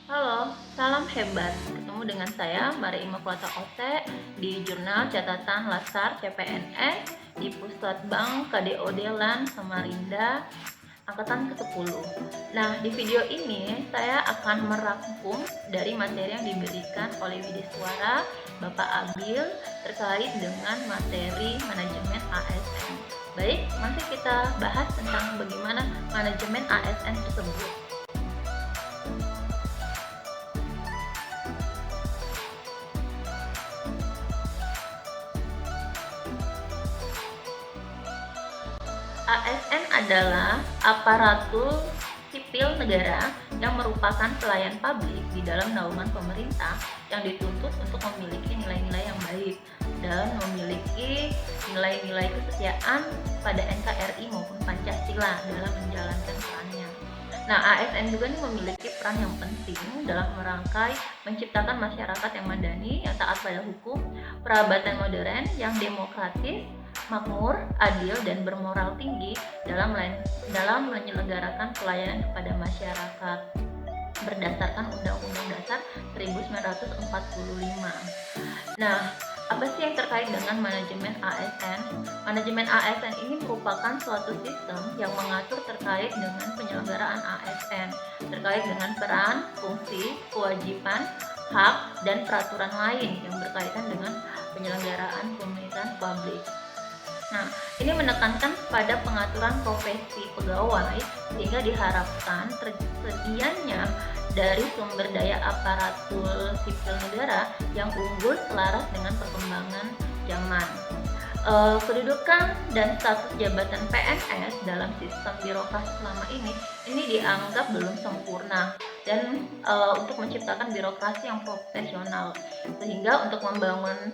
Halo, salam hebat. Ketemu dengan saya, Mari Imakulata Ose, di Jurnal Catatan Lasar CPNS di Pusat Bank KDOD LAN Samarinda, Angkatan ke-10. Nah, di video ini saya akan merangkum dari materi yang diberikan oleh Widiswara Bapak Abil terkait dengan materi manajemen ASN. Baik, masih kita bahas tentang bagaimana manajemen ASN tersebut. ASN adalah aparatur sipil negara yang merupakan pelayan publik di dalam naungan pemerintah yang dituntut untuk memiliki nilai-nilai yang baik dan memiliki nilai-nilai kesetiaan pada NKRI maupun Pancasila dalam menjalankan perannya. Nah, ASN juga memiliki peran yang penting dalam merangkai menciptakan masyarakat yang madani, yang taat pada hukum, perabatan modern, yang demokratis, makmur, adil, dan bermoral tinggi dalam menyelenggarakan pelayanan kepada masyarakat berdasarkan Undang-Undang Dasar 1945. Nah, apa sih yang terkait dengan manajemen ASN? Manajemen ASN ini merupakan suatu sistem yang mengatur terkait dengan penyelenggaraan ASN, terkait dengan peran, fungsi, kewajiban, hak, dan peraturan lain yang berkaitan dengan penyelenggaraan pemerintahan publik. Nah, ini menekankan pada pengaturan profesi pegawai sehingga diharapkan tersedianya dari sumber daya aparatur sipil negara yang unggul selaras dengan perkembangan zaman. Kedudukan dan status jabatan PNS dalam sistem birokrasi selama ini dianggap belum sempurna dan untuk menciptakan birokrasi yang profesional, sehingga untuk membangun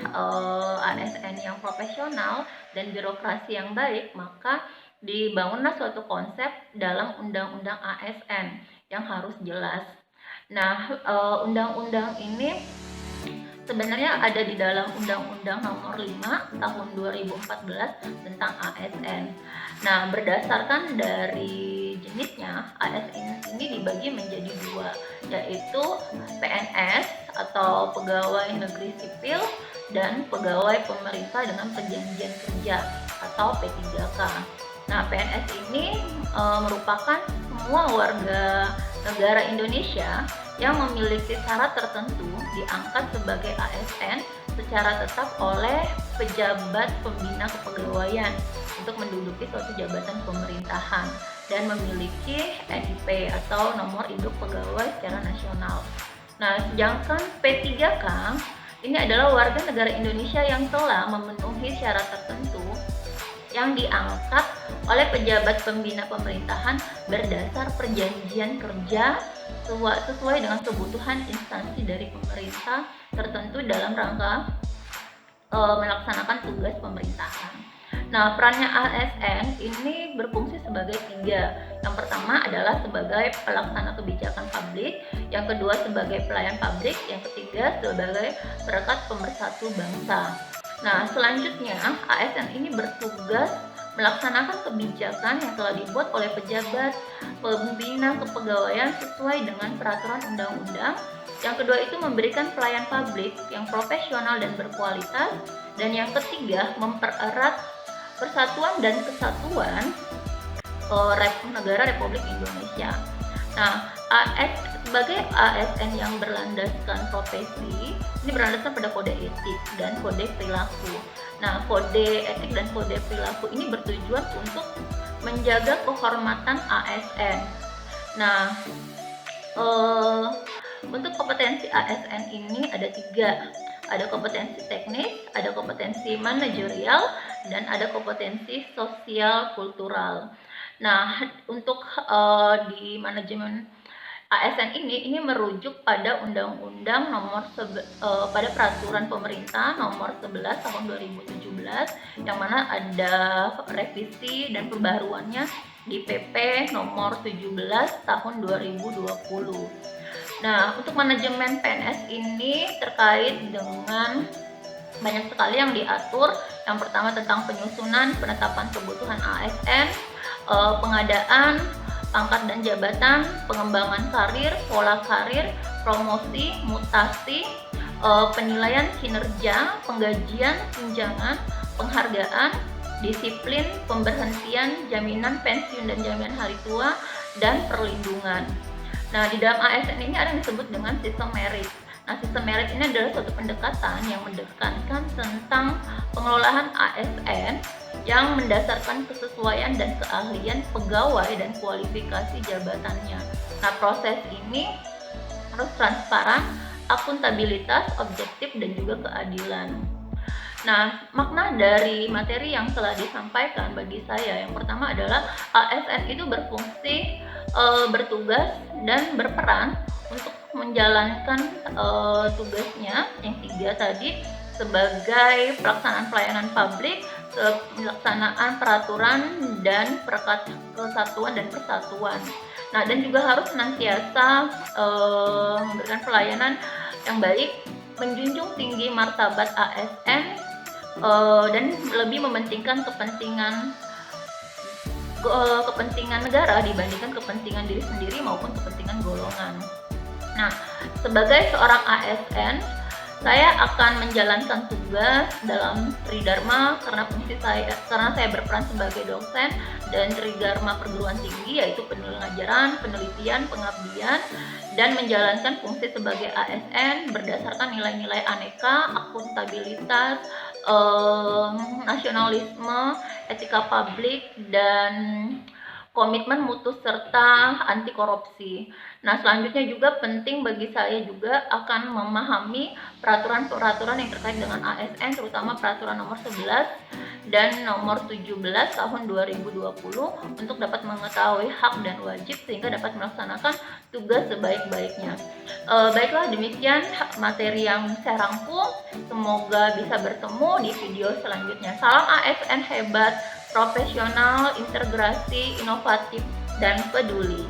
ASN yang profesional dan birokrasi yang baik, maka dibangunlah suatu konsep dalam undang-undang ASN yang harus jelas. Nah, undang-undang ini sebenarnya ada di dalam Undang-Undang Nomor 5 Tahun 2014 tentang ASN. Nah, berdasarkan dari jenisnya, ASN ini dibagi menjadi dua, yaitu PNS atau Pegawai Negeri Sipil dan Pegawai Pemerintah dengan Perjanjian Kerja atau P3K. Nah, PNS ini merupakan semua warga negara Indonesia yang memiliki syarat tertentu diangkat sebagai ASN secara tetap oleh pejabat pembina kepegawaian untuk menduduki suatu jabatan pemerintahan dan memiliki NIP atau nomor induk pegawai secara nasional. Nah, sedangkan P3K ini adalah warga negara Indonesia yang telah memenuhi syarat tertentu yang diangkat oleh pejabat pembina pemerintahan berdasar perjanjian kerja sesuai dengan kebutuhan instansi dari pemerintah tertentu dalam rangka melaksanakan tugas pemerintahan. Nah, perannya ASN ini berfungsi sebagai tiga. Yang pertama adalah sebagai pelaksana kebijakan publik, yang kedua sebagai pelayan publik, yang ketiga sebagai perekat pemersatu bangsa. Nah, selanjutnya ASN ini bertugas melaksanakan kebijakan yang telah dibuat oleh pejabat pembina kepegawaian sesuai dengan peraturan undang-undang. Yang kedua itu memberikan pelayan publik yang profesional dan berkualitas. Dan yang ketiga mempererat persatuan dan kesatuan negara Republik Indonesia. Nah, sebagai ASN yang berlandaskan profesi, ini berlandaskan pada kode etik dan kode perilaku. Nah, kode etik dan kode perilaku ini bertujuan untuk menjaga kehormatan ASN. Nah, untuk kompetensi ASN ini ada tiga. Ada kompetensi teknis, ada kompetensi manajerial, dan ada kompetensi sosial kultural. Nah, untuk di manajemen ASN ini merujuk pada Undang-Undang pada peraturan pemerintah nomor 11 tahun 2017 yang mana ada revisi dan pembaruannya di PP nomor 17 tahun 2020. Nah, untuk manajemen PNS ini terkait dengan banyak sekali yang diatur. Yang pertama tentang penyusunan penetapan kebutuhan ASN, pengadaan pangkat dan jabatan, pengembangan karir, pola karir, promosi, mutasi, penilaian kinerja, penggajian, tunjangan, penghargaan, disiplin, pemberhentian, jaminan pensiun dan jaminan hari tua, dan perlindungan. Nah, di dalam ASN ini ada yang disebut dengan sistem merit. Nah, sistem merit ini adalah suatu pendekatan yang mendekankan tentang pengelolaan ASN yang mendasarkan kesesuaian dan keahlian pegawai dan kualifikasi jabatannya. Nah, proses ini harus transparan, akuntabilitas, objektif, dan juga keadilan. Nah, makna dari materi yang telah disampaikan bagi saya yang pertama adalah ASN itu berfungsi, bertugas dan berperan untuk menjalankan tugasnya yang 3 tadi sebagai pelaksanaan pelayanan publik, pelaksanaan peraturan dan kesatuan dan persatuan. Nah, dan juga harus senantiasa memberikan pelayanan yang baik, menjunjung tinggi martabat ASN, dan lebih mementingkan kepentingan negara dibandingkan kepentingan diri sendiri maupun kepentingan golongan. Nah, sebagai seorang ASN, saya akan menjalankan tugas dalam Tridharma karena saya berperan sebagai dosen dan Tridharma perguruan tinggi, yaitu pengajaran, penelitian, pengabdian, dan menjalankan fungsi sebagai ASN berdasarkan nilai-nilai aneka, akuntabilitas, nasionalisme, etika publik, dan komitmen mutu serta anti korupsi. Nah, selanjutnya juga penting bagi saya juga akan memahami peraturan-peraturan yang terkait dengan ASN, terutama peraturan nomor 11 dan nomor 17 tahun 2020 untuk dapat mengetahui hak dan wajib sehingga dapat melaksanakan tugas sebaik-baiknya. Baiklah, demikian materi yang saya rangkum. Semoga bisa bertemu di video selanjutnya. Salam ASN hebat, profesional, integrasi, inovatif, dan peduli.